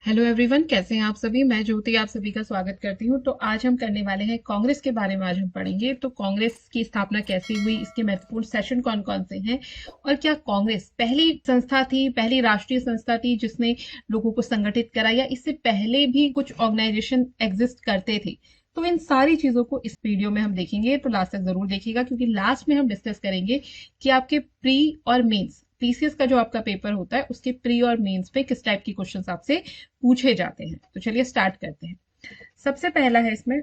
Hello everyone, कैसे हैं आप सभी। मैं ज्योति आप सभी का स्वागत करती हूं। तो आज हम करने वाले हैं कांग्रेस के बारे में। आज हम पढ़ेंगे तो कांग्रेस की स्थापना कैसे हुई, इसके महत्वपूर्ण सेशन कौन कौन से हैं, और क्या कांग्रेस पहली संस्था थी, पहली राष्ट्रीय संस्था थी जिसने लोगों को संगठित करा, या इससे पहले भी कुछ ऑर्गेनाइजेशन एग्जिस्ट करते थे। तो इन सारी चीजों को इस वीडियो में हम देखेंगे, तो लास्ट तक जरूर देखिएगा, क्योंकि लास्ट में हम डिस्कस करेंगे कि आपके प्री और मेंस पीसीएस का जो आपका पेपर होता है उसके प्री और मेंस पे किस टाइप की क्वेश्चंस आपसे पूछे जाते हैं। तो चलिए स्टार्ट करते हैं। सबसे पहला है इसमें,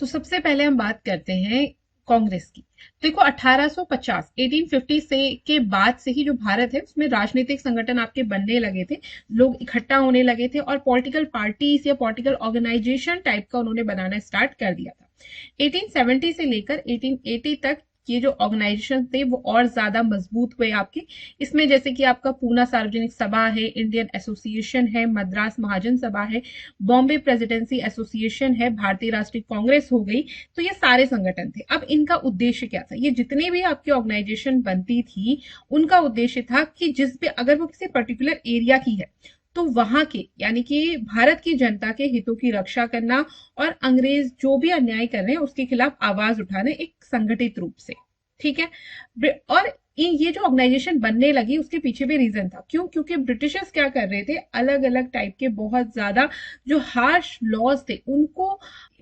तो सबसे पहले हम बात करते हैं कांग्रेस की। देखो 1850 1850 से के बाद से ही जो भारत है उसमें राजनीतिक संगठन आपके बनने लगे थे, लोग इकट्ठा होने लगे थे और पॉलिटिकल पार्टीज या पॉलिटिकल ऑर्गेनाइजेशन टाइप का उन्होंने बनाना स्टार्ट कर दिया था। 1870 से लेकर 1880 तक ये जो ऑर्गेनाइजेशन थे वो और ज्यादा मजबूत हुए आपके। इसमें जैसे कि आपका पूना सार्वजनिक सभा है, इंडियन एसोसिएशन है, मद्रास महाजन सभा है, बॉम्बे प्रेसिडेंसी एसोसिएशन है, भारतीय राष्ट्रीय कांग्रेस हो गई। तो ये सारे संगठन थे। अब इनका उद्देश्य क्या था, ये जितने भी आपकी ऑर्गेनाइजेशन बनती थी उनका उद्देश्य था कि जिस भी अगर वो किसी पर्टिकुलर एरिया की है तो वहां के यानी कि भारत की जनता के हितों की रक्षा करना और अंग्रेज जो भी अन्याय कर रहे हैं उसके खिलाफ आवाज उठाना एक संगठित रूप से। ठीक है। और ये जो ऑर्गेनाइजेशन बनने लगी उसके पीछे भी रीजन था। क्यों? क्योंकि ब्रिटिशर्स क्या कर रहे थे, अलग अलग टाइप के बहुत ज्यादा जो हार्श लॉज थे उनको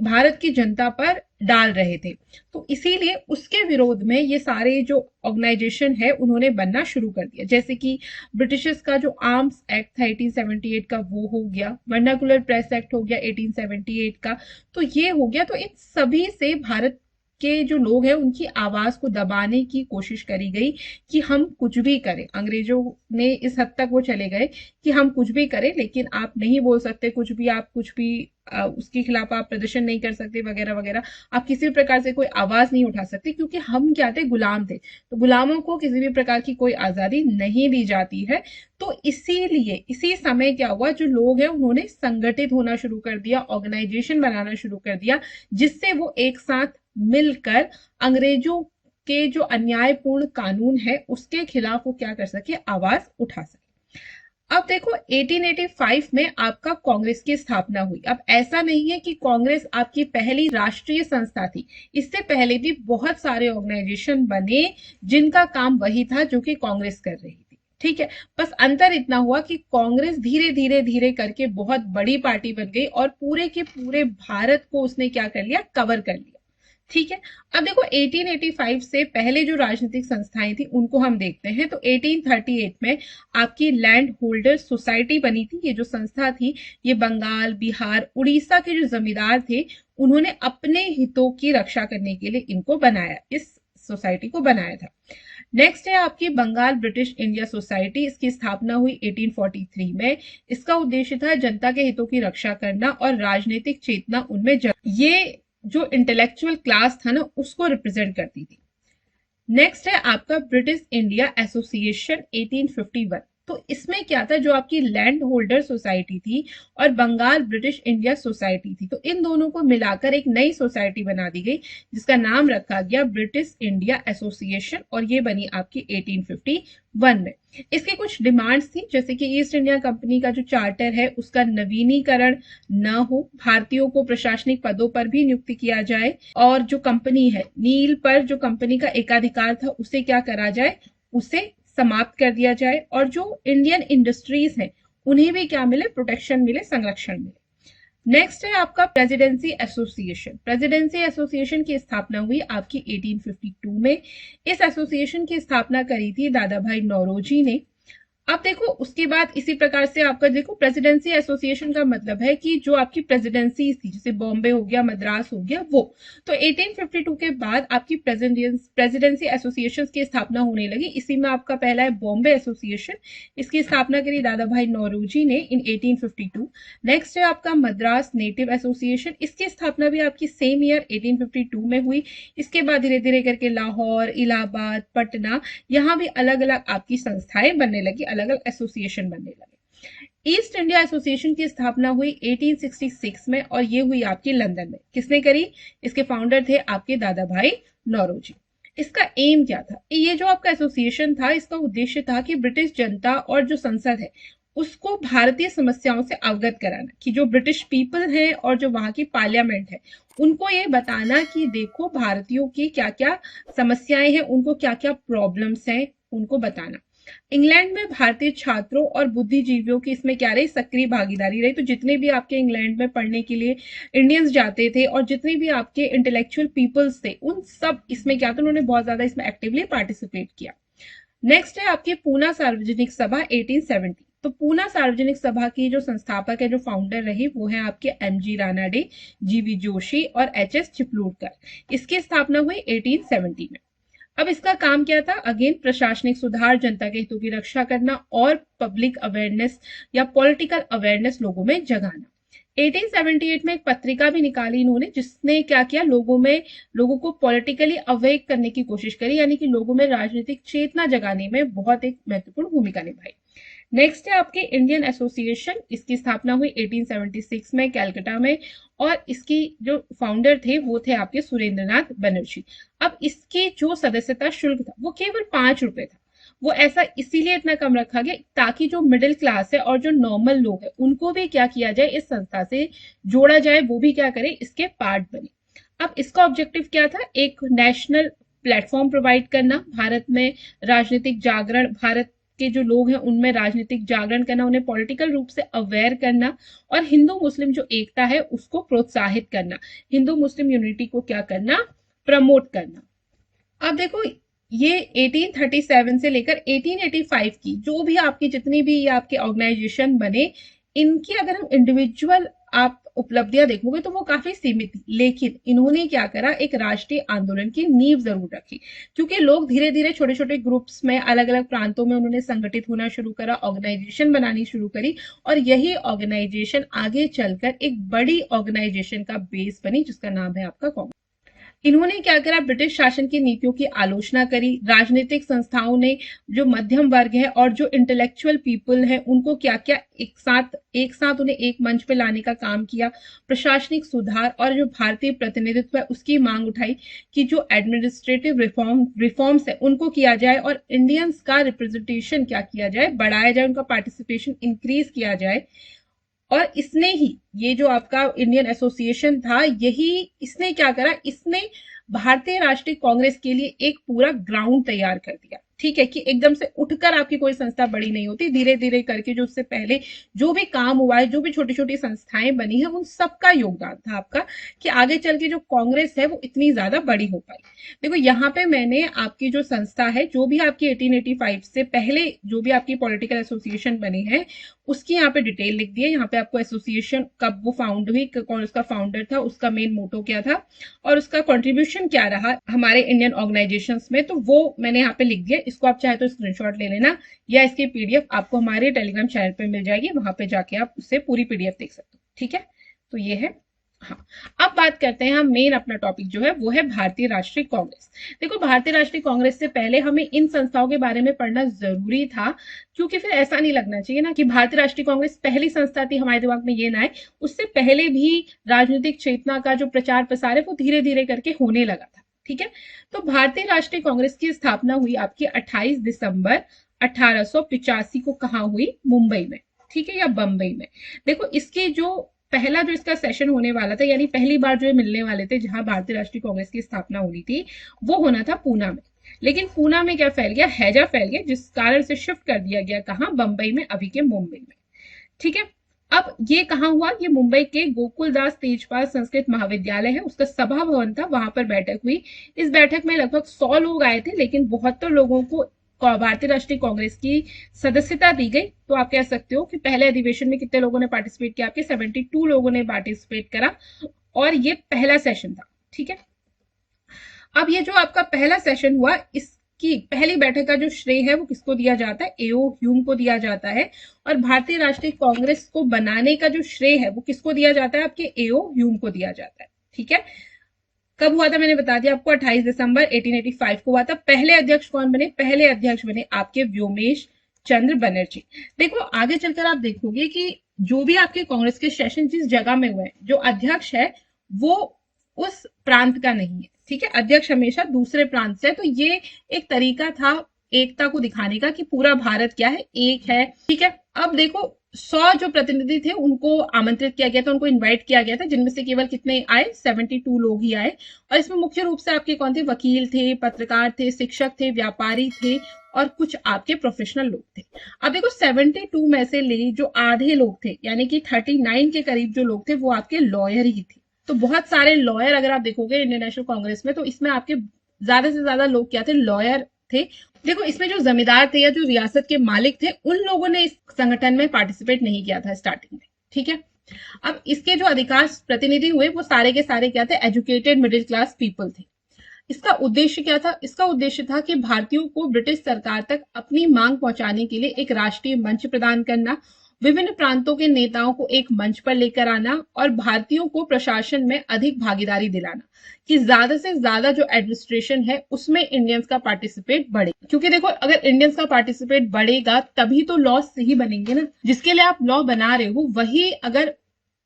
भारत की जनता पर डाल रहे थे। तो इसीलिए उसके विरोध में ये सारे जो ऑर्गेनाइजेशन है उन्होंने बनना शुरू कर दिया। जैसे कि ब्रिटिशर्स का जो आर्म्स एक्ट था 1878 का वो हो गया, वर्नाकुलर प्रेस एक्ट हो गया 1878 का, तो ये हो गया। तो इन सभी से भारत के जो लोग हैं उनकी आवाज को दबाने की कोशिश करी गई कि हम कुछ भी करें। अंग्रेजों ने इस हद तक वो चले गए कि हम कुछ भी करें लेकिन आप नहीं बोल सकते कुछ भी, आप कुछ भी उसके खिलाफ आप प्रदर्शन नहीं कर सकते वगैरह वगैरह, आप किसी भी प्रकार से कोई आवाज नहीं उठा सकते, क्योंकि हम क्या थे, गुलाम थे। तो गुलामों को किसी भी प्रकार की कोई आजादी नहीं दी जाती है। तो इसीलिए इसी समय क्या हुआ, जो लोग हैं उन्होंने संगठित होना शुरू कर दिया, ऑर्गेनाइजेशन बनाना शुरू कर दिया, जिससे वो एक साथ मिलकर अंग्रेजों के जो अन्यायपूर्ण कानून है उसके खिलाफ वो क्या कर सके, आवाज उठा सके। अब देखो 1885 में आपका कांग्रेस की स्थापना हुई। अब ऐसा नहीं है कि कांग्रेस आपकी पहली राष्ट्रीय संस्था थी, इससे पहले भी बहुत सारे ऑर्गेनाइजेशन बने जिनका काम वही था जो कि कांग्रेस कर रही थी। ठीक है। बस अंतर इतना हुआ कि कांग्रेस धीरे धीरे धीरे करके बहुत बड़ी पार्टी बन गई और पूरे के पूरे भारत को उसने क्या कर लिया, कवर कर लिया। ठीक है। अब देखो 1885 से पहले जो राजनीतिक संस्थाएं थी उनको हम देखते हैं। तो 1838 में आपकी लैंड होल्डर सोसाइटी बनी थी। ये जो संस्था थी ये बंगाल, बिहार, उड़ीसा के जो जमींदार थे उन्होंने अपने हितों की रक्षा करने के लिए इनको बनाया, इस सोसाइटी को बनाया था। नेक्स्ट है आपकी बंगाल ब्रिटिश इंडिया सोसाइटी। इसकी स्थापना हुई 1843 में। इसका उद्देश्य था जनता के हितों की रक्षा करना और राजनीतिक चेतना उनमें ये जो इंटेलेक्चुअल क्लास था ना उसको रिप्रेजेंट करती थी। नेक्स्ट है आपका ब्रिटिश इंडिया एसोसिएशन 1851। तो इसमें क्या था, जो आपकी लैंड होल्डर सोसाइटी थी और बंगाल ब्रिटिश इंडिया सोसाइटी थी, तो इन दोनों को मिलाकर एक नई सोसाइटी बना दी गई जिसका नाम रखा गया ब्रिटिश इंडिया एसोसिएशन, और ये बनी आपकी 1851 में। इसकी कुछ डिमांड्स थी, जैसे कि ईस्ट इंडिया कंपनी का जो चार्टर है उसका नवीनीकरण न हो, भारतीयों को प्रशासनिक पदों पर भी नियुक्त किया जाए, और जो कंपनी है नील पर जो कंपनी का एकाधिकार था उसे क्या करा जाए, उसे समाप्त कर दिया जाए, और जो इंडियन इंडस्ट्रीज हैं उन्हें भी क्या मिले, प्रोटेक्शन मिले, संरक्षण मिले। नेक्स्ट है आपका प्रेसिडेंसी एसोसिएशन। प्रेसिडेंसी एसोसिएशन की स्थापना हुई आपकी 1852 में। इस एसोसिएशन की स्थापना करी थी दादा भाई नौरोजी ने। अब देखो उसके बाद इसी प्रकार से आपका देखो प्रेसिडेंसी एसोसिएशन का मतलब है कि जो आपकी प्रेसिडेंसी थी, जैसे बॉम्बे हो गया, मद्रास हो गया, वो तो 1852 के बाद आपकी प्रेसिडेंसी एसोसिएशन की स्थापना होने लगी। इसी में आपका पहला है बॉम्बे एसोसिएशन। इसकी स्थापना करी दादा भाई नौरोजी ने इन 1852। नेक्स्ट है आपका मद्रास नेटिव एसोसिएशन। इसकी स्थापना भी आपकी सेम ईयर 1852 में हुई। इसके बाद धीरे धीरे करके लाहौर, इलाहाबाद, पटना, यहाँ भी अलग अलग आपकी संस्थाएं बनने लगी, अलग अलग एसोसिएशन बनने लगे। ईस्ट इंडिया एसोसिएशन की स्थापना हुई 1866 में, और ये हुई आपकी लंदन में। किसने करी? इसके फाउंडर थे आपके दादा भाई नौरोजी। इसका एम क्या था? ये जो आपका एसोसिएशन था इसका उद्देश्य था कि ब्रिटिश जनता और जो संसद है उसको भारतीय समस्याओं से अवगत कराना, कि जो ब्रिटिश पीपल है और जो वहां की पार्लियामेंट है उनको ये बताना कि देखो भारतीयों की क्या क्या समस्याएं हैं, उनको क्या क्या प्रॉब्लम्स हैं, उनको बताना। इंग्लैंड में भारतीय छात्रों और बुद्धिजीवियों की इसमें क्या रही, सक्रिय भागीदारी रही। तो जितने भी आपके इंग्लैंड में पढ़ने के लिए इंडियंस जाते थे और जितने भी आपके इंटेलेक्चुअल पीपल्स थे, उन सब इसमें क्या था, उन्होंने बहुत ज्यादा इसमें एक्टिवली पार्टिसिपेट किया। नेक्स्ट है आपकी पूना सार्वजनिक सभा 1870। तो पूना सार्वजनिक सभा की जो संस्थापक है, जो फाउंडर रही, वो है आपके एमजी रानाडे, जीवी जोशी और एचएस चिपलूरकर। इसकी स्थापना हुई 1870 में। अब इसका काम क्या था, अगेन प्रशासनिक सुधार, जनता के हितों की रक्षा करना और पब्लिक अवेयरनेस या पॉलिटिकल अवेयरनेस लोगों में जगाना। 1878 में एक पत्रिका भी निकाली इन्होंने, जिसने क्या किया, लोगों को पॉलिटिकली अवेक करने की कोशिश करी, यानी कि लोगों में राजनीतिक चेतना जगाने में बहुत एक महत्वपूर्ण भूमिका निभाई। नेक्स्ट है आपके इंडियन एसोसिएशन। इसकी स्थापना हुई 1876 में कैलकाटा में, और इसकी जो फाउंडर थे वो थे आपके सुरेंद्रनाथ बनर्जी। अब इसकी जो सदस्यता शुल्क था वो केवल 5 रुपए था। वो ऐसा इसीलिए इतना कम रखा गया ताकि जो मिडिल क्लास है और जो नॉर्मल लोग हैं उनको भी क्या किया जाए, इस संस्था से जोड़ा जाए, वो भी क्या करें, इसके पार्ट बने। अब इसका ऑब्जेक्टिव क्या था, एक नेशनल प्लेटफॉर्म प्रोवाइड करना, भारत में राजनीतिक जागरण, भारत के जो लोग हैं उनमें राजनीतिक जागरण करना, उन्हें पॉलिटिकल रूप से अवेयर करना, और हिंदू मुस्लिम जो एकता है उसको प्रोत्साहित करना, हिंदू मुस्लिम यूनिटी को क्या करना, प्रमोट करना। अब देखो, ये 1837 से लेकर 1885 की जो भी आपकी जितनी भी ये आपके ऑर्गेनाइजेशन बने, इनकी अगर हम इंडिविजुअल आप उपलब्धियां देखोगे तो वो काफी सीमित थी, लेकिन इन्होंने क्या करा, एक राष्ट्रीय आंदोलन की नींव जरूर रखी, क्योंकि लोग धीरे धीरे छोटे छोटे ग्रुप्स में अलग अलग प्रांतों में उन्होंने संगठित होना शुरू करा, ऑर्गेनाइजेशन बनानी शुरू करी, और यही ऑर्गेनाइजेशन आगे चलकर एक बड़ी ऑर्गेनाइजेशन का बेस बनी, जिसका नाम है आपका कांग्रेस। इन्होंने क्या करा, ब्रिटिश शासन की नीतियों की आलोचना करी, राजनीतिक संस्थाओं ने जो मध्यम वर्ग है और जो इंटेलेक्चुअल पीपल है उनको क्या क्या एक साथ उन्हें एक मंच पे लाने का काम किया, प्रशासनिक सुधार और जो भारतीय प्रतिनिधित्व है उसकी मांग उठाई कि जो एडमिनिस्ट्रेटिव रिफॉर्म्स है उनको किया जाए, और इंडियंस का रिप्रेजेंटेशन क्या किया जाए, बढ़ाया जाए, उनका पार्टिसिपेशन इंक्रीज किया जाए। और इसने ही, ये जो आपका इंडियन एसोसिएशन था, यही इसने क्या करा, इसने भारतीय राष्ट्रीय कांग्रेस के लिए एक पूरा ग्राउंड तैयार कर दिया। ठीक है, कि एकदम से उठकर आपकी कोई संस्था बड़ी नहीं होती, धीरे धीरे करके जो उससे पहले जो भी काम हुआ है, जो भी छोटी छोटी संस्थाएं बनी है, उन सबका योगदान था आपका, कि आगे चल के जो कांग्रेस है वो इतनी ज्यादा बड़ी हो पाई। देखो यहाँ पे मैंने आपकी जो संस्था है, जो भी आपकी 1885 से पहले जो भी आपकी पॉलिटिकल एसोसिएशन बनी है, उसकी यहाँ पे डिटेल लिख दी है। यहाँ पे आपको एसोसिएशन कब वो फाउंड हुई, कौन उसका फाउंडर था, उसका मेन मोटो क्या था, और उसका कंट्रीब्यूशन क्या रहा हमारे इंडियन ऑर्गेनाइजेशंस में, तो वो मैंने यहाँ पे लिख दिया। इसको आप चाहे तो स्क्रीनशॉट ले लेना, या इसकी पीडीएफ आपको हमारे टेलीग्राम चैनल पे मिल जाएगी, वहां पे जाके आप उससे पूरी पीडीएफ देख सकते हो। ठीक है, तो ये है। हाँ, अब बात करते हैं हम, मेन अपना टॉपिक जो है वो है भारतीय राष्ट्रीय कांग्रेस। देखो, भारतीय राष्ट्रीय कांग्रेस से पहले हमें इन संस्थाओं के बारे में पढ़ना जरूरी था, क्योंकि फिर ऐसा नहीं लगना चाहिए ना कि भारतीय राष्ट्रीय कांग्रेस पहली संस्था थी, हमारे दिमाग में ये ना आए। उससे पहले भी राजनीतिक चेतना का जो प्रचार प्रसार है वो धीरे धीरे करके होने लगा था। ठीक है, तो भारतीय राष्ट्रीय कांग्रेस की स्थापना हुई आपकी 28 दिसंबर 1885 को, कहाँ हुई, मुंबई में। ठीक है, या बंबई में। देखो, इसकी जो पहला जो इसका सेशन होने वाला था, यानी पहली बार जो मिलने वाले थे जहां भारतीय राष्ट्रीय कांग्रेस की स्थापना होनी थी, वो होना था पूना में। लेकिन पूना में क्या फैल गया, हैजा फैल गया, जिस कारण से शिफ्ट कर दिया गया कहां, बंबई में, अभी के मुंबई में। ठीक है, अब ये कहां हुआ, ये मुंबई के गोकुलदास तेजपाल संस्कृत महाविद्यालय है, उसका सभा भवन था, वहां पर बैठक हुई। इस बैठक में लगभग 100 लोग आए थे, लेकिन 72 लोगों को भारतीय राष्ट्रीय कांग्रेस की सदस्यता दी गई। तो आप कह सकते हो कि पहले अधिवेशन में कितने लोगों ने पार्टिसिपेट किया, आपके 72 लोगों ने पार्टिसिपेट करा, और ये पहला सेशन था। ठीक है, अब ये जो आपका पहला सेशन हुआ, इसकी पहली बैठक का जो श्रेय है वो किसको दिया जाता है, एओ ह्यूम को दिया जाता है। और भारतीय राष्ट्रीय कांग्रेस को बनाने का जो श्रेय है वो किसको दिया जाता है, आपके एओ ह्यूम को दिया जाता है। ठीक है, कब हुआ था मैंने बता दिया आपको, 28 दिसंबर 1885 को हुआ था। पहले अध्यक्ष कौन बने, पहले अध्यक्ष बने आपके व्योमेश चंद्र बनर्जी। देखो, आगे चलकर आप देखोगे कि जो भी आपके कांग्रेस के सेशन जिस जगह में हुए, जो अध्यक्ष है वो उस प्रांत का नहीं है। ठीक है, अध्यक्ष हमेशा दूसरे प्रांत से है। तो ये एक तरीका था एकता को दिखाने का कि पूरा भारत क्या है, एक है। ठीक है, अब देखो 100 जो प्रतिनिधि थे उनको आमंत्रित किया गया था, उनको इनवाइट किया गया था, जिनमें से केवल कितने आए, 72 लोग ही आए। और इसमें मुख्य रूप से आपके कौन थे, वकील थे, पत्रकार थे, शिक्षक थे, व्यापारी थे और कुछ आपके प्रोफेशनल लोग थे। अब देखो 72 में से ले जो आधे लोग थे, यानी कि 39 के करीब जो लोग थे वो आपके लॉयर ही थे। तो बहुत सारे लॉयर अगर आप देखोगे इंडियन नेशनल कांग्रेस में, तो इसमें आपके ज्यादा से ज्यादा लोग क्या थे, लॉयर थे। देखो इसमें जो जमींदार थे या जो रियासत के मालिक थे, उन लोगों ने इस संगठन में पार्टिसिपेट नहीं किया था स्टार्टिंग में। ठीक है, अब इसके जो अधिकांश प्रतिनिधि हुए वो सारे के सारे क्या थे, एजुकेटेड मिडिल क्लास पीपल थे। इसका उद्देश्य क्या था, इसका उद्देश्य था कि भारतीयों को ब्रिटिश सरकार तक अपनी मांग पहुंचाने के लिए एक राष्ट्रीय मंच प्रदान करना, विभिन्न प्रांतों के नेताओं को एक मंच पर लेकर आना और भारतीयों को प्रशासन में अधिक भागीदारी दिलाना कि ज्यादा से ज्यादा जो एडमिनिस्ट्रेशन है उसमें इंडियंस का पार्टिसिपेट बढ़े। क्योंकि देखो अगर इंडियंस का पार्टिसिपेट बढ़ेगा तभी तो लॉ सही बनेंगे ना, जिसके लिए आप लॉ बना रहे हो वही अगर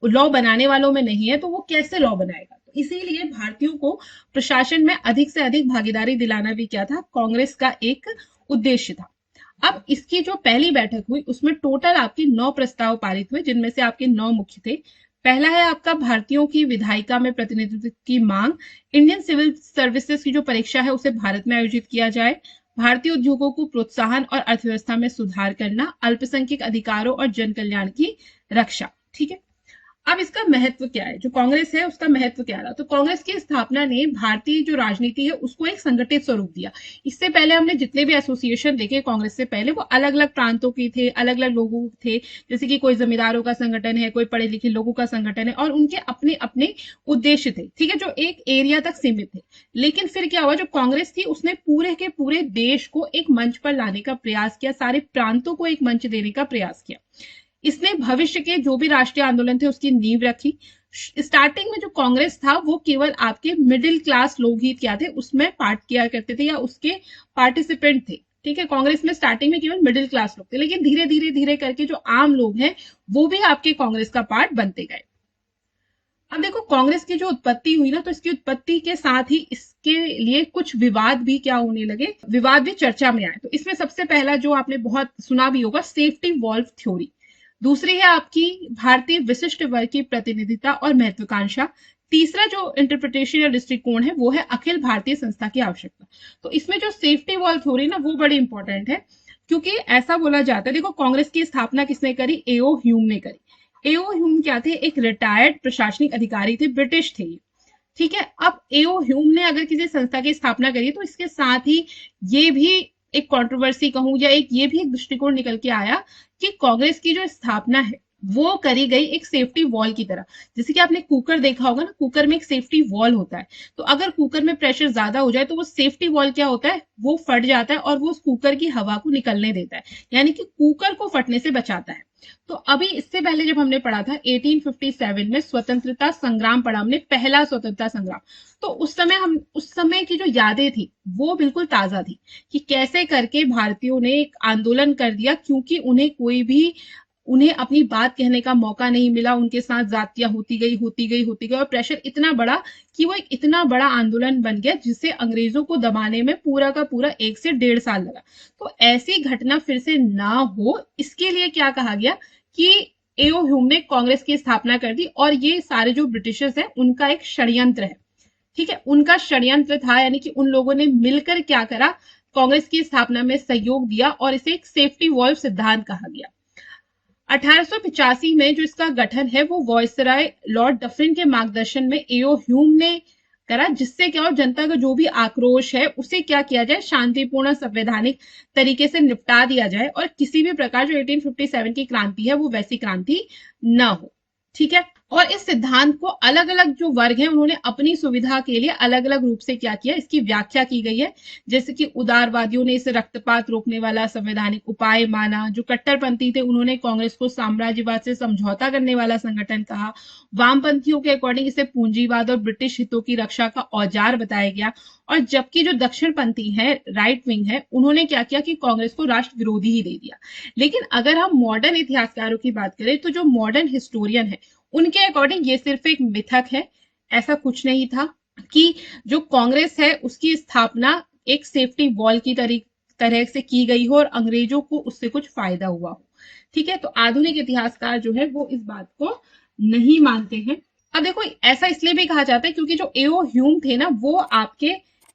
लॉ बनाने वालों में नहीं है तो वो कैसे लॉ बनाएगा। तो इसीलिए भारतीयों को प्रशासन में अधिक से अधिक भागीदारी दिलाना भी क्या था, कांग्रेस का एक उद्देश्य था। अब इसकी जो पहली बैठक हुई उसमें टोटल आपके 9 प्रस्ताव पारित हुए, जिनमें से आपके 9 मुख्य थे। पहला है आपका भारतीयों की विधायिका में प्रतिनिधित्व की मांग, इंडियन सिविल सर्विसेज की जो परीक्षा है उसे भारत में आयोजित किया जाए, भारतीय उद्योगों को प्रोत्साहन और अर्थव्यवस्था में सुधार करना, अल्पसंख्यक अधिकारों और जन कल्याण की रक्षा। ठीक है, अब इसका महत्व क्या है, जो कांग्रेस है उसका महत्व क्या रहा। तो कांग्रेस की स्थापना ने भारतीय जो राजनीति है उसको एक संगठित स्वरूप दिया। इससे पहले हमने जितने भी एसोसिएशन देखे कांग्रेस से पहले, वो अलग अलग प्रांतों के थे, अलग अलग लोगों थे। जैसे कि कोई जमींदारों का संगठन है, कोई पढ़े लिखे लोगों का संगठन है और उनके अपने अपने उद्देश्य थे। ठीक है, जो एक एरिया तक सीमित थे। लेकिन फिर क्या हुआ, जो कांग्रेस थी उसने पूरे के पूरे देश को एक मंच पर लाने का प्रयास किया, सारे प्रांतों को एक मंच देने का प्रयास किया। इसने भविष्य के जो भी राष्ट्रीय आंदोलन थे उसकी नींव रखी। स्टार्टिंग में जो कांग्रेस था वो केवल आपके मिडिल क्लास लोग ही क्या थे, उसमें पार्ट किया करते थे या उसके पार्टिसिपेंट थे। ठीक है, कांग्रेस में स्टार्टिंग में केवल मिडिल क्लास लोग थे, लेकिन धीरे धीरे धीरे करके जो आम लोग हैं वो भी आपके कांग्रेस का पार्ट बनते गए। अब देखो कांग्रेस की जो उत्पत्ति हुई ना, तो इसकी उत्पत्ति के साथ ही इसके लिए कुछ विवाद भी क्या होने लगे, विवाद भी चर्चा में आए। तो इसमें सबसे पहला जो आपने बहुत सुना भी होगा, सेफ्टी वॉल्व थ्योरी। दूसरी है आपकी भारतीय विशिष्ट वर्ग की प्रतिनिधिता और महत्वाकांक्षा। तीसरा जो इंटरप्रिटेशन या दृष्टिकोण है वो है अखिल भारतीय संस्था की आवश्यकता। तो इसमें जो सेफ्टी वॉल थ्योरी ना वो बड़ी इंपॉर्टेंट है, क्योंकि ऐसा बोला जाता है, देखो कांग्रेस की स्थापना किसने करी, एओ ह्यूम ने करी। एओ ह्यूम क्या थे, एक रिटायर्ड प्रशासनिक अधिकारी थे, ब्रिटिश थे। ठीक है, अब एओ ह्यूम ने अगर किसी संस्था की स्थापना करी तो इसके साथ ही ये भी एक कंट्रोवर्सी कहूं या एक ये भी एक दृष्टिकोण निकल के आया कि कांग्रेस की जो स्थापना है वो करी गई एक सेफ्टी वॉल की तरह। जैसे कि आपने कुकर देखा होगा ना, कुकर में एक सेफ्टी वॉल होता है। तो अगर कुकर में प्रेशर ज्यादा हो जाए तो वो सेफ्टी वॉल क्या होता है, वो फट जाता है और वो उस कुकर की हवा को निकलने देता है, यानी कि कुकर को फटने से बचाता है। तो अभी इससे पहले जब हमने पढ़ा था 1857 में स्वतंत्रता संग्राम पढ़ा हमने, पहला स्वतंत्रता संग्राम। तो उस समय की जो यादें थी वो बिल्कुल ताजा थी कि कैसे करके भारतीयों ने एक आंदोलन कर दिया, क्योंकि उन्हें अपनी बात कहने का मौका नहीं मिला। उनके साथ जातियां होती गई और प्रेशर इतना बड़ा कि वो एक इतना बड़ा आंदोलन बन गया जिसे अंग्रेजों को दबाने में पूरा का पूरा 1 से 1.5 साल लगा। तो ऐसी घटना फिर से ना हो इसके लिए क्या कहा गया कि एओ ह्यूम ने कांग्रेस की स्थापना कर दी, और ये सारे जो ब्रिटिशर्स हैं उनका एक षड्यंत्र है। ठीक है, उनका षड्यंत्र था, यानी कि उन लोगों ने मिलकर क्या करा, कांग्रेस की स्थापना में सहयोग दिया और इसे एक सेफ्टी वॉल्व सिद्धांत कहा गया। 1885 में जो इसका गठन है वो वॉयसराय लॉर्ड डफरिन के मार्गदर्शन में एओ ह्यूम ने करा, जिससे क्या हो, जनता का जो भी आक्रोश है उसे क्या किया जाए, शांतिपूर्ण संवैधानिक तरीके से निपटा दिया जाए और किसी भी प्रकार जो 1857 की क्रांति है वो वैसी क्रांति ना हो। ठीक है, और इस सिद्धांत को अलग अलग जो वर्ग हैं उन्होंने अपनी सुविधा के लिए अलग अलग रूप से क्या किया, इसकी व्याख्या की गई है। जैसे कि उदारवादियों ने इसे रक्तपात रोकने वाला संवैधानिक उपाय माना, जो कट्टरपंथी थे उन्होंने कांग्रेस को साम्राज्यवाद से समझौता करने वाला संगठन कहा, वामपंथियों के अकॉर्डिंग इसे पूंजीवाद और ब्रिटिश हितों की रक्षा का औजार बताया गया, और जबकि जो दक्षिणपंथी है, राइट विंग है, उन्होंने क्या किया कि कांग्रेस को राष्ट्र विरोधी ही दे दिया। लेकिन अगर हम मॉडर्न इतिहासकारों की बात करें तो जो मॉडर्न हिस्टोरियन है उनके अकॉर्डिंग ये सिर्फ एक मिथक है, ऐसा कुछ नहीं था कि जो कांग्रेस है उसकी स्थापना एक सेफ्टी वॉल की तरह से की गई हो और अंग्रेजों को उससे कुछ फायदा हुआ हो। ठीक है, तो आधुनिक इतिहासकार जो है वो इस बात को नहीं मानते हैं। अब देखो, ऐसा इसलिए भी कहा जाता है क्योंकि जो एओ ह्यूम थे ना, वो आपके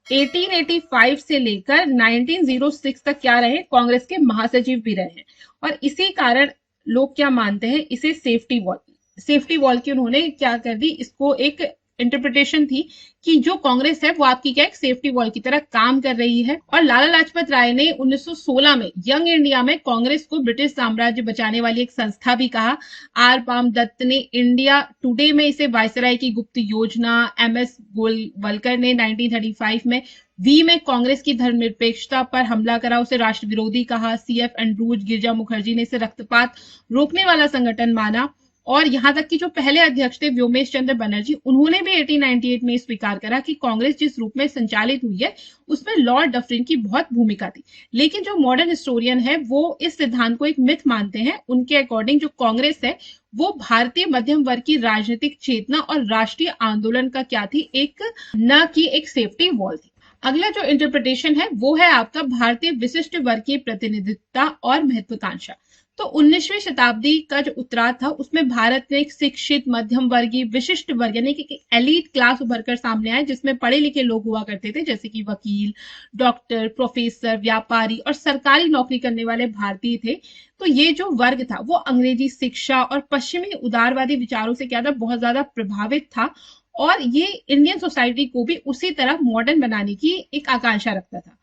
1885 से लेकर 1906 तक क्या रहे, कांग्रेस के महासचिव भी रहे हैं। और इसी कारण लोग क्या मानते हैं, इसे सेफ्टी वॉल की उन्होंने क्या कर दी, इसको एक इंटरप्रिटेशन थी कि जो कांग्रेस है वो आपकी क्या एक सेफ्टी वॉल की तरह काम कर रही है। और लाला लाजपत राय ने 1916 में यंग इंडिया में कांग्रेस को ब्रिटिश साम्राज्य बचाने वाली एक संस्था भी कहा। आर पाम दत्त ने इंडिया टुडे में इसे वायसराय की गुप्त योजना, एमएस गोलवलकर ने 1935 में वी में कांग्रेस की धर्मनिरपेक्षता पर हमला करा, उसे राष्ट्र विरोधी कहा। सीएफ एंड्रूज, गिरजा मुखर्जी ने इसे रक्तपात रोकने वाला संगठन माना। और यहां तक कि जो पहले अध्यक्ष थे व्योमेश चंद्र बनर्जी, उन्होंने भी 1898 में स्वीकार करा कि कांग्रेस जिस रूप में संचालित हुई है उसमें लॉर्ड डफरिन की बहुत भूमिका थी। लेकिन जो मॉडर्न हिस्टोरियन है वो इस सिद्धांत को एक मिथ मानते हैं। उनके अकॉर्डिंग जो कांग्रेस है वो भारतीय मध्यम वर्ग की राजनीतिक चेतना और राष्ट्रीय आंदोलन का क्या थी, एक न कि एक सेफ्टी वॉल थी। अगला जो इंटरप्रिटेशन है वो है आपका भारतीय विशिष्ट वर्ग की प्रतिनिधित्वता और महत्वाकांक्षा। तो 19वीं शताब्दी का जो उत्तरार्ध था उसमें भारत में एक शिक्षित मध्यम वर्गीय विशिष्ट वर्ग यानी कि एलीट क्लास उभरकर सामने आए, जिसमें पढ़े लिखे लोग हुआ करते थे, जैसे कि वकील, डॉक्टर, प्रोफेसर, व्यापारी और सरकारी नौकरी करने वाले भारतीय थे। तो ये जो वर्ग था वो अंग्रेजी शिक्षा और पश्चिमी उदारवादी विचारों से क्या था, बहुत ज्यादा प्रभावित था। और ये इंडियन सोसाइटी को भी उसी तरह मॉडर्न बनाने की एक आकांक्षा रखता था।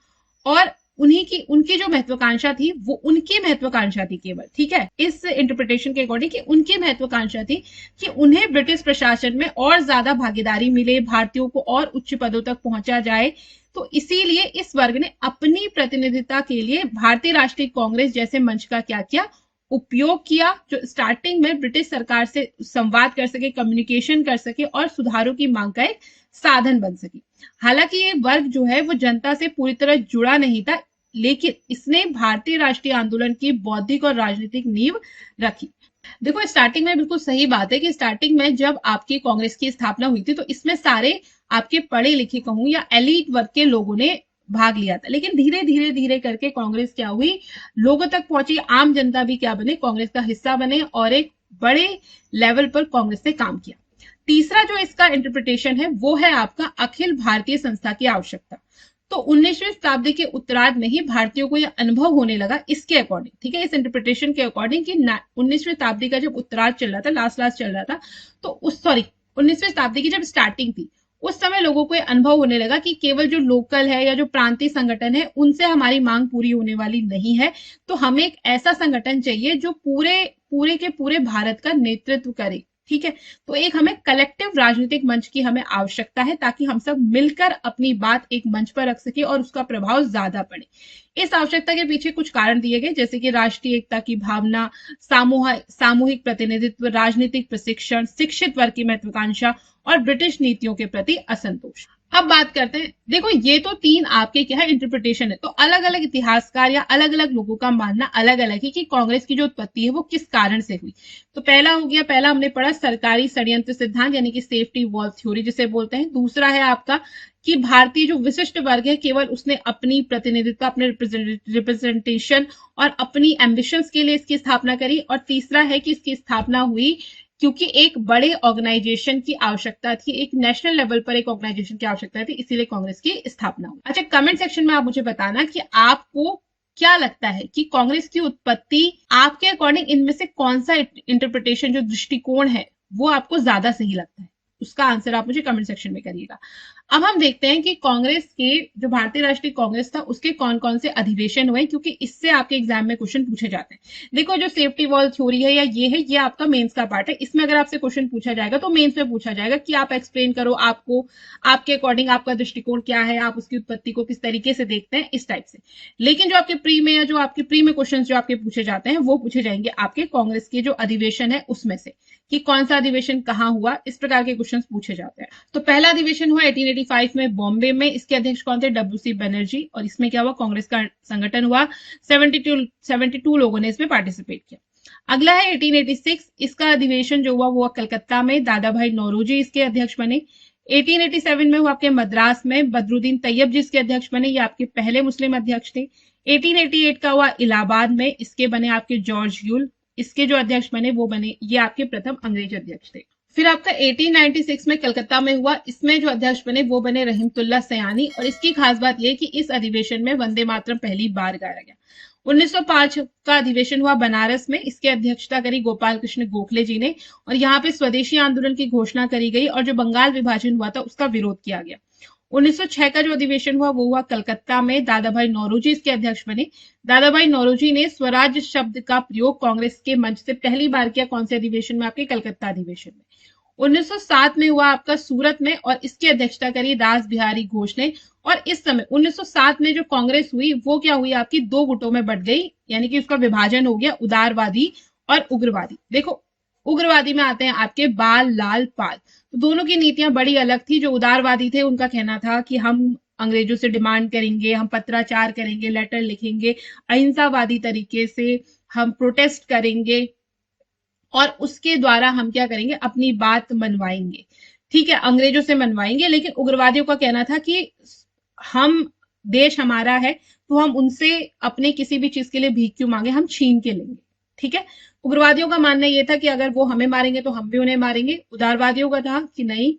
और उनकी जो महत्वाकांक्षा थी वो उनकी महत्वाकांक्षा थी केवल, ठीक है, इस इंटरप्रिटेशन के अकॉर्डिंग कि उनकी महत्वाकांक्षा थी कि उन्हें ब्रिटिश प्रशासन में और ज्यादा भागीदारी मिले, भारतीयों को और उच्च पदों तक पहुंचा जाए। तो इसीलिए इस वर्ग ने अपनी प्रतिनिधिता के लिए भारतीय राष्ट्रीय कांग्रेस जैसे मंच का क्या किया, उपयोग किया, जो स्टार्टिंग में ब्रिटिश सरकार से संवाद कर सके, कम्युनिकेशन कर सके और सुधारों की मांग का एक साधन बन सके। हालांकि ये वर्ग जो है वो जनता से पूरी तरह जुड़ा नहीं था, लेकिन इसने भारतीय राष्ट्रीय आंदोलन की बौद्धिक और राजनीतिक नींव रखी। देखो, स्टार्टिंग में बिल्कुल सही बात है कि स्टार्टिंग में जब आपकी कांग्रेस की स्थापना हुई थी तो इसमें सारे आपके पढ़े लिखे कहूं या एलीट वर्ग के लोगों ने भाग लिया था। लेकिन धीरे धीरे धीरे करके कांग्रेस क्या हुई, लोगों तक पहुंची, आम जनता भी क्या बने, कांग्रेस का हिस्सा बने और एक बड़े लेवल पर कांग्रेस ने काम किया। तीसरा जो इसका इंटरप्रिटेशन है वो है आपका अखिल भारतीय संस्था की आवश्यकता। तो 19वीं शताब्दी के उत्तरार्ध में ही भारतीयों को यह अनुभव होने लगा, इसके अकॉर्डिंग, ठीक है, इस इंटरप्रिटेशन के अकॉर्डिंग कि 19वीं शताब्दी का जब उत्तरार्ध चल रहा था, लास्ट चल रहा था, तो 19वीं शताब्दी की जब स्टार्टिंग थी उस समय लोगों को यह अनुभव होने लगा कि केवल जो लोकल है या जो प्रांतीय संगठन है उनसे हमारी मांग पूरी होने वाली नहीं है। तो हमें एक ऐसा संगठन चाहिए जो पूरे के पूरे भारत का नेतृत्व करे, ठीक है। तो एक हमें कलेक्टिव राजनीतिक मंच की हमें आवश्यकता है ताकि हम सब मिलकर अपनी बात एक मंच पर रख सके और उसका प्रभाव ज्यादा पड़े। इस आवश्यकता के पीछे कुछ कारण दिए गए, जैसे कि राष्ट्रीय एकता की भावना, सामूहिक प्रतिनिधित्व, राजनीतिक प्रशिक्षण, शिक्षित वर्ग की महत्वाकांक्षा और ब्रिटिश नीतियों के प्रति असंतोष। अब बात करते हैं, देखो ये तो तीन आपके क्या है इंटरप्रिटेशन है। तो अलग अलग इतिहासकार या अलग अलग लोगों का मानना अलग अलग है कि कांग्रेस की जो उत्पत्ति है वो किस कारण से हुई। तो पहला हो गया, पहला हमने पढ़ा सरकारी षड्यंत्र सिद्धांत यानी कि सेफ्टी वॉल थ्योरी जिसे बोलते हैं। दूसरा है आपका कि भारतीय जो विशिष्ट वर्ग है केवल उसने अपनी प्रतिनिधित्व, अपने रिप्रेजेंटेशन और अपनी एम्बिशंस के लिए इसकी स्थापना करी। और तीसरा है कि इसकी स्थापना हुई क्योंकि एक बड़े ऑर्गेनाइजेशन की आवश्यकता थी, एक नेशनल लेवल पर एक ऑर्गेनाइजेशन की आवश्यकता थी, इसीलिए कांग्रेस की स्थापना हुई। अच्छा, कमेंट सेक्शन में आप मुझे बताना कि आपको क्या लगता है कि कांग्रेस की उत्पत्ति आपके अकॉर्डिंग इनमें से कौन सा इंटरप्रिटेशन जो दृष्टिकोण है वो आपको ज्यादा सही लगता है। उसका आंसर आप मुझे कमेंट सेक्शन में करिएगा। अब हम देखते हैं कि कांग्रेस के जो भारतीय राष्ट्रीय कांग्रेस था उसके कौन कौन से अधिवेशन हुए, क्योंकि इससे आपके एग्जाम में क्वेश्चन पूछे जाते हैं। देखो, जो सेफ्टी वॉल थ्योरी है या ये आपका मेंस का पार्ट है। इसमें अगर आपसे क्वेश्चन पूछा जाएगा तो मेंस में पूछा जाएगा कि आप एक्सप्लेन करो, आपको आपके अकॉर्डिंग आपका दृष्टिकोण क्या है, आप उसकी उत्पत्ति को किस तरीके से देखते हैं, इस टाइप से। लेकिन जो आपके प्री में या जो आपके प्री में क्वेश्चन जो आपके पूछे जाते हैं वो पूछे जाएंगे आपके कांग्रेस के जो अधिवेशन है उसमें से, कि कौन सा अधिवेशन कहाँ हुआ, इस प्रकार के क्वेश्चन पूछे जाते हैं। तो पहला अधिवेशन हुआ 1885 में बॉम्बे में। इसके अध्यक्ष कौन थे? डब्ल्यू.सी. बनर्जी। और इसमें क्या हुआ? कांग्रेस का संगठन हुआ। 72 लोगों ने इसमें पार्टिसिपेट किया। अगला है 1886। इसका अधिवेशन जो हुआ कलकत्ता में। दादा भाई नौरोजी इसके अध्यक्ष बने। 1887 में हुआ आपके मद्रास में। बदरुद्दीन तैयब जी इसके अध्यक्ष बने, ये आपके पहले मुस्लिम अध्यक्ष थे। 1888 का हुआ इलाहाबाद में, इसके बने आपके जॉर्ज यूल, इसके जो अध्यक्ष बने वो बने, ये आपके प्रथम अंग्रेज अध्यक्ष थे। फिर आपका 1896 में कलकत्ता में हुआ, इसमें जो अध्यक्ष बने वो बने रहीमतुल्लाह सयानी, और इसकी खास बात यह कि इस अधिवेशन में वंदे मातरम पहली बार गाया गया। 1905 का अधिवेशन हुआ बनारस में, इसकी अध्यक्षता करी गोपाल कृष्ण गोखले जी ने, और यहाँ पे स्वदेशी आंदोलन की घोषणा करी गई और जो बंगाल विभाजन हुआ था उसका विरोध किया गया। 1906 का जो अधिवेशन हुआ वो हुआ कलकत्ता में, दादा भाई नौरोजी इसके अध्यक्ष बने। दादा भाई नौरोजी ने स्वराज शब्द का प्रयोग कांग्रेस के मंच से पहली बार किया, कौन से अधिवेशन में? आपके कलकत्ता अधिवेशन में। 1907 में हुआ आपका सूरत में, और इसकी अध्यक्षता करी रास बिहारी घोष ने। और इस समय 1907 में जो कांग्रेस हुई वो क्या हुई? आपकी दो गुटों में बढ़ गई, यानी कि उसका विभाजन हो गया, उदारवादी और उग्रवादी। देखो, उग्रवादी में आते हैं आपके बाल लाल पाल, तो दोनों की नीतियां बड़ी अलग थी। जो उदारवादी थे उनका कहना था कि हम अंग्रेजों से डिमांड करेंगे, हम पत्राचार करेंगे, लेटर लिखेंगे, अहिंसावादी तरीके से हम प्रोटेस्ट करेंगे और उसके द्वारा हम क्या करेंगे? अपनी बात मनवाएंगे। ठीक है, अंग्रेजों से मनवाएंगे। लेकिन उग्रवादियों का कहना था कि हम, देश हमारा है तो हम उनसे अपने किसी भी चीज के लिए भीख क्यों मांगे, हम छीन के लेंगे। ठीक है, उग्रवादियों का मानना यह था कि अगर वो हमें मारेंगे तो हम भी उन्हें मारेंगे। उदारवादियों का था कि नहीं,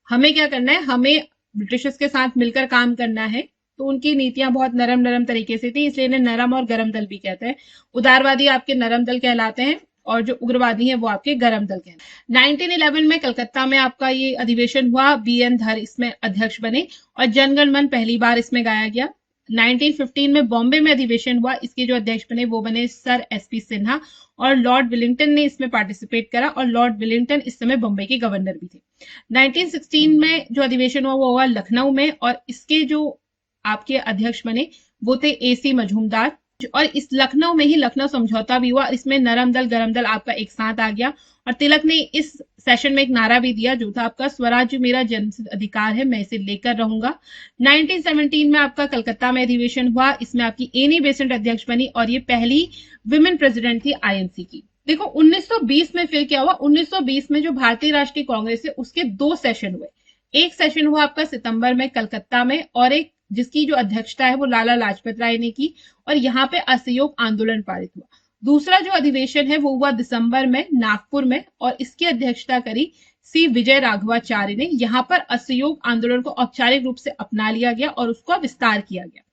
हमें क्या करना है, हमें ब्रिटिशर्स के साथ मिलकर काम करना है। तो उनकी नीतियां बहुत नरम नरम तरीके से थी, इसलिए इन्हें नरम और गरम दल भी कहते हैं। उदारवादी आपके नरम दल कहलाते हैं और जो उग्रवादी हैं वो आपके गरम दल कहलाते हैं। 1911 में कलकत्ता में आपका ये अधिवेशन हुआ, BN धर इसमें अध्यक्ष बने और जनगण मन पहली बार इसमें गाया गया। 1915 में बॉम्बे में अधिवेशन हुआ, इसके जो अध्यक्ष बने वो बने सर SP सिन्हा, और लॉर्ड विलिंगटन ने इसमें पार्टिसिपेट करा, और लॉर्ड विलिंगटन इस समय बम्बई के गवर्नर भी थे। 1916 में जो अधिवेशन हुआ वो हुआ लखनऊ में, और इसके जो आपके अध्यक्ष बने वो थे AC मजूमदार, और इस लखनऊ में ही लखनऊ समझौता भी हुआ। इसमें नरम दल गरम दल आपका एक साथ आ गया, और तिलक ने इस सेशन में एक नारा भी दिया जो था आपका, स्वराज्य मेरा जन्मसिद्ध अधिकार है, मैं इसे लेकर रहूंगा। 1917 में आपका कलकत्ता में अधिवेशन हुआ, इसमें आपकी एनी बेसेंट अध्यक्ष बनी, और ये पहली विमेन प्रेसिडेंट थी INC की। देखो 1920 में फिर क्या हुआ? 1920 में जो भारतीय राष्ट्रीय कांग्रेस है उसके दो सेशन हुए। एक सेशन हुआ आपका सितंबर में कलकत्ता में, और एक जिसकी जो अध्यक्षता है वो लाला लाजपत राय ने की, और यहाँ पे असहयोग आंदोलन पारित हुआ। दूसरा जो अधिवेशन है वो हुआ दिसंबर में नागपुर में, और इसकी अध्यक्षता करी C विजय राघवाचार्य ने। यहाँ पर असहयोग आंदोलन को औपचारिक रूप से अपना लिया गया और उसका विस्तार किया गया।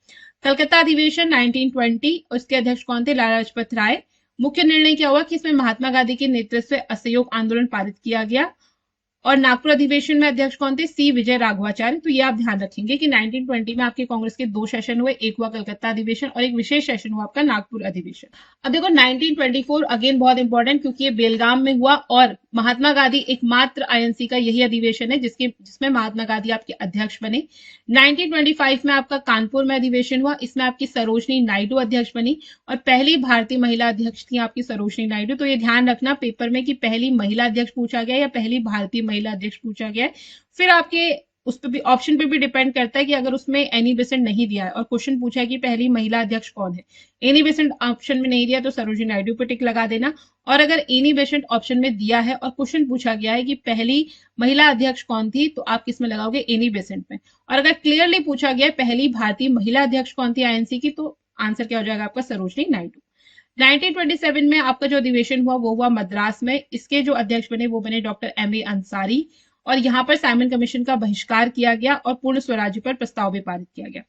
कलकत्ता अधिवेशन 1920, और इसके अध्यक्ष कौन थे? लाला लाजपत राय। मुख्य निर्णय क्या हुआ कि इसमें महात्मा गांधी के नेतृत्व से असहयोग आंदोलन पारित किया गया। और नागपुर अधिवेशन में अध्यक्ष कौन थे? C विजय राघवाचार्य। तो ये आप ध्यान रखेंगे कि 1920 में आपके कांग्रेस के दो सेशन हुए, एक हुआ कलकत्ता अधिवेशन और एक विशेष सेशन हुआ आपका नागपुर अधिवेशन। अब देखो 1924 अगेन बहुत इंपॉर्टेंट, क्योंकि ये बेलगाम में हुआ, और महात्मा गांधी एकमात्र INC का यही अधिवेशन है जिसमें महात्मा गांधी आपके अध्यक्ष बने। 1925 में आपका कानपुर में अधिवेशन हुआ, इसमें आपकी सरोजनी नायडू अध्यक्ष बनी, और पहली भारतीय महिला अध्यक्ष थी आपकी सरोजनी नायडू। तो ये ध्यान रखना पेपर में कि पहली महिला अध्यक्ष पूछा गया या पहली भारतीय महिला अध्यक्ष पूछा गया है। फिर आपके उस पे भी ऑप्शन पे भी डिपेंड करता है कि अगर उसमें एनी बेसेंट नहीं दिया है और क्वेश्चन पूछा है कि पहली महिला अध्यक्ष कौन है, एनी बेसेंट ऑप्शन में नहीं दिया तो सरोजिनी नायडू पे टिक लगा देना। और अगर एनी बेसेंट ऑप्शन में दिया है और क्वेश्चन पूछा गया है कि पहली महिला अध्यक्ष कौन थी, तो आप किस में लगाओगे? एनी बेसेंट में। और अगर क्लियरली पूछा गया है पहली भारतीय महिला अध्यक्ष कौन थी INC की, तो आंसर क्या हो जाएगा आपका? सरोजिनी नायडू। 1927 में आपका जो अधिवेशन हुआ वो हुआ मद्रास में, इसके जो अध्यक्ष बने वो बने डॉक्टर MA अंसारी, और यहाँ पर साइमन कमीशन का बहिष्कार किया गया और पूर्ण स्वराज्य पर प्रस्ताव भी पारित किया गया।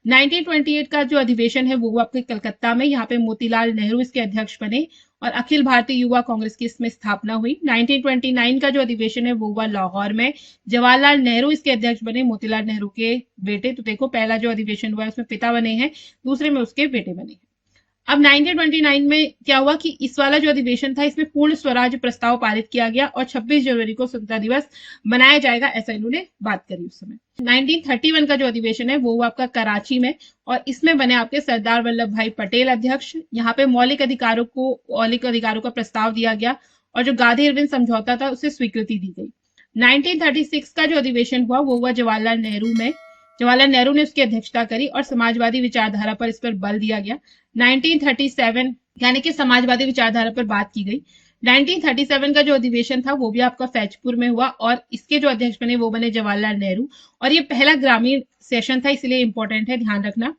1928 का जो अधिवेशन है वो हुआ आपके कलकत्ता में, यहाँ पे मोतीलाल नेहरू इसके अध्यक्ष बने और अखिल भारतीय युवा कांग्रेस की इसमें स्थापना हुई। 1929 का जो अधिवेशन है वो हुआ लाहौर में, जवाहरलाल नेहरू इसके अध्यक्ष बने, मोतीलाल नेहरू के बेटे। तो देखो पहला जो अधिवेशन हुआ है उसमें पिता बने हैं, दूसरे में उसके बेटे बने हैं। अब 1929 में क्या हुआ कि इस वाला जो अधिवेशन था इसमें पूर्ण स्वराज प्रस्ताव पारित किया गया और 26 जनवरी को स्वतंत्रता दिवस मनाया जाएगा, ऐसा इन्होंने बात करी उस समय। 1931 का जो अधिवेशन है वो हुआ आपका कराची में और इसमें बने आपके सरदार वल्लभ भाई पटेल अध्यक्ष। यहाँ पे मौलिक अधिकारों का प्रस्ताव दिया गया और जो गांधी इरविन समझौता था उसे स्वीकृति दी गई। 1936 का जो अधिवेशन हुआ वो हुआ जवाहरलाल नेहरू में। जवाहरलाल नेहरू ने उसकी अध्यक्षता करी और समाजवादी विचारधारा पर इस पर बल दिया गया। 1937 यानी कि समाजवादी विचारधारा पर बात की गई। 1937 का जो अधिवेशन था वो भी आपका फैजपुर में हुआ और इसके जो अध्यक्ष बने वो बने जवाहरलाल नेहरू और ये पहला ग्रामीण सेशन था, इसलिए इंपॉर्टेंट है, ध्यान रखना।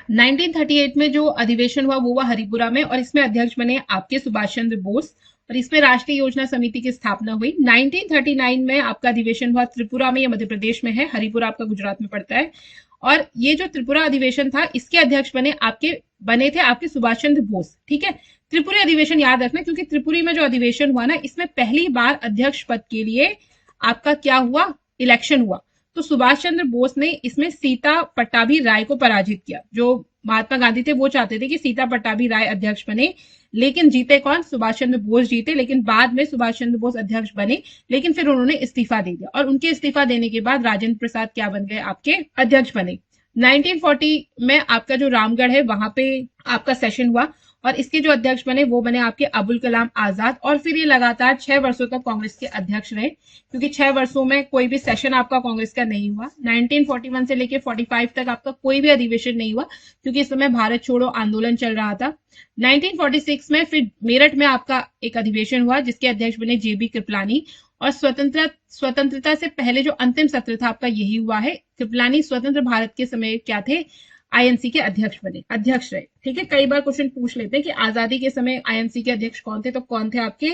1938 में जो अधिवेशन हुआ वो हुआ हरिपुरा में, और इसमें अध्यक्ष बने आपके सुभाष चंद्र बोस, और इसमें राष्ट्रीय योजना समिति की स्थापना हुई। 1939 में आपका अधिवेशन हुआ त्रिपुरा में, ये मध्य प्रदेश में है, हरिपुरा आपका गुजरात में पड़ता है। और ये जो त्रिपुरा अधिवेशन था, इसके अध्यक्ष बने थे आपके सुभाष चंद्र बोस। ठीक है, त्रिपुरी अधिवेशन याद रखना, क्योंकि त्रिपुरी में जो अधिवेशन हुआ ना, इसमें पहली बार अध्यक्ष पद के लिए आपका क्या हुआ, इलेक्शन हुआ। तो सुभाष चंद्र बोस ने इसमें सीता पट्टाभी राय को पराजित किया। जो महात्मा गांधी थे वो चाहते थे कि सीता पट्टाभी राय अध्यक्ष बने, लेकिन जीते कौन, सुभाष चंद्र बोस जीते। लेकिन बाद में सुभाष चंद्र बोस अध्यक्ष बने, लेकिन फिर उन्होंने इस्तीफा दे दिया, और उनके इस्तीफा देने के बाद राजेंद्र प्रसाद क्या बन गए, आपके अध्यक्ष बने। 1940 में आपका जो रामगढ़ है वहां पे आपका सेशन हुआ, और इसके जो अध्यक्ष बने वो बने आपके अबुल कलाम आजाद। और फिर ये लगातार 6 वर्षों तक कांग्रेस के अध्यक्ष रहे, क्योंकि 6 वर्षों में कोई भी सेशन आपका कांग्रेस का नहीं हुआ। 1941 से लेके 45 तक आपका कोई भी अधिवेशन नहीं हुआ, क्योंकि इस समय भारत छोड़ो आंदोलन चल रहा था। 1946 में फिर मेरठ में आपका एक अधिवेशन हुआ, जिसके अध्यक्ष बने जेबी कृपलानी। और स्वतंत्रता से पहले जो अंतिम सत्र था आपका यही हुआ है। कृपलानी स्वतंत्र भारत के समय क्या थे, आईएनसी के अध्यक्ष रहे। ठीक है, कई बार क्वेश्चन पूछ लेते हैं कि आजादी के समय आईएनसी के अध्यक्ष कौन थे, तो कौन थे, आपके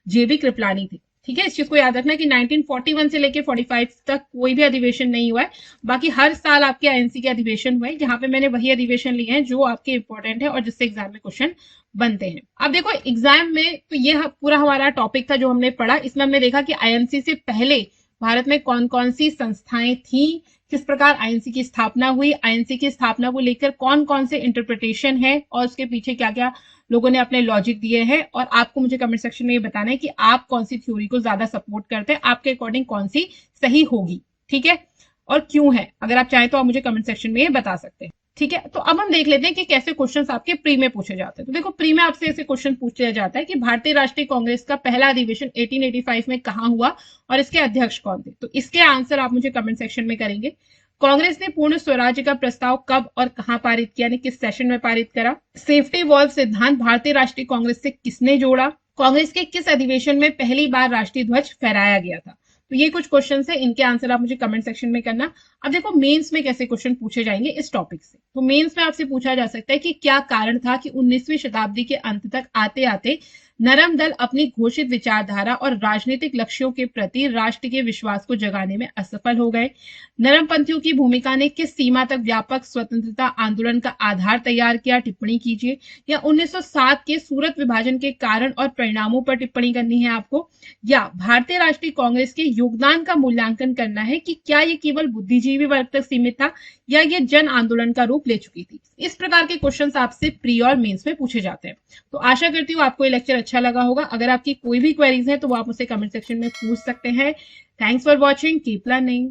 जेबी कृपलानी थे। ठीक है, इस चीज को याद रखना कि 1941 से लेके 45 तक कोई भी अधिवेशन नहीं हुआ है। बाकी हर साल आपके आईएनसी के अधिवेशन हुए। यहाँ पे मैंने वही अधिवेशन लिए हैं जो आपके इंपॉर्टेंट है और जिससे एग्जाम में क्वेश्चन बनते हैं। अब देखो एग्जाम में तो ये पूरा हमारा टॉपिक था जो हमने पढ़ा। इसमें हमने देखा कि आईएनसी से पहले भारत में कौन कौन सी संस्थाएं थी, किस प्रकार आईएनसी की स्थापना हुई, आईएनसी की स्थापना को लेकर कौन कौन से इंटरप्रिटेशन है, और उसके पीछे क्या क्या लोगों ने अपने लॉजिक दिए हैं। और आपको मुझे कमेंट सेक्शन में ये बताना है कि आप कौन सी थ्योरी को ज्यादा सपोर्ट करते हैं, आपके अकॉर्डिंग कौन सी सही होगी। ठीक है, और क्यों है, अगर आप चाहें तो आप मुझे कमेंट सेक्शन में ये बता सकते हैं। ठीक है, तो अब हम देख लेते हैं कि कैसे क्वेश्चंस आपके प्री में पूछे जाते हैं। तो देखो, प्री में आपसे ऐसे क्वेश्चन पूछ लिया जाता है कि भारतीय राष्ट्रीय कांग्रेस का पहला अधिवेशन 1885 में कहां हुआ और इसके अध्यक्ष कौन थे। तो इसके आंसर आप मुझे कमेंट सेक्शन में करेंगे। कांग्रेस ने पूर्ण स्वराज्य का प्रस्ताव कब और कहां पारित किया, यानी किस सेशन में पारित करा। सेफ्टी वॉल्व सिद्धांत भारतीय राष्ट्रीय कांग्रेस से किसने जोड़ा। कांग्रेस के किस अधिवेशन में पहली बार राष्ट्रीय ध्वज फहराया गया था। तो ये कुछ क्वेश्चन है, इनके आंसर आप मुझे कमेंट सेक्शन में करना। अब देखो मेंस में कैसे क्वेश्चन पूछे जाएंगे इस टॉपिक से। तो मेंस में आपसे पूछा जा सकता है कि क्या कारण था कि 19वीं शताब्दी के अंत तक आते आते नरम दल अपनी घोषित विचारधारा और राजनीतिक लक्ष्यों के प्रति राष्ट्र के विश्वास को जगाने में असफल हो गए। नरमपंथियों की भूमिका ने किस सीमा तक व्यापक स्वतंत्रता आंदोलन का आधार तैयार किया, टिप्पणी कीजिए। या 1907 के सूरत विभाजन के कारण और परिणामों पर टिप्पणी करनी है आपको। या भारतीय राष्ट्रीय कांग्रेस के योगदान का मूल्यांकन करना है कि क्या ये केवल बुद्धिजीवी वर्ग तक सीमित था या ये जन आंदोलन का रूप ले चुकी थी। इस प्रकार के क्वेश्चंस आपसे प्री और मेंस में पूछे जाते हैं। तो आशा करती हूँ आपको ये लेक्चर अच्छा लगा होगा। अगर आपकी कोई भी क्वेरीज है तो वो आप मुझसे कमेंट सेक्शन में पूछ सकते हैं। Thanks for watching, keep learning.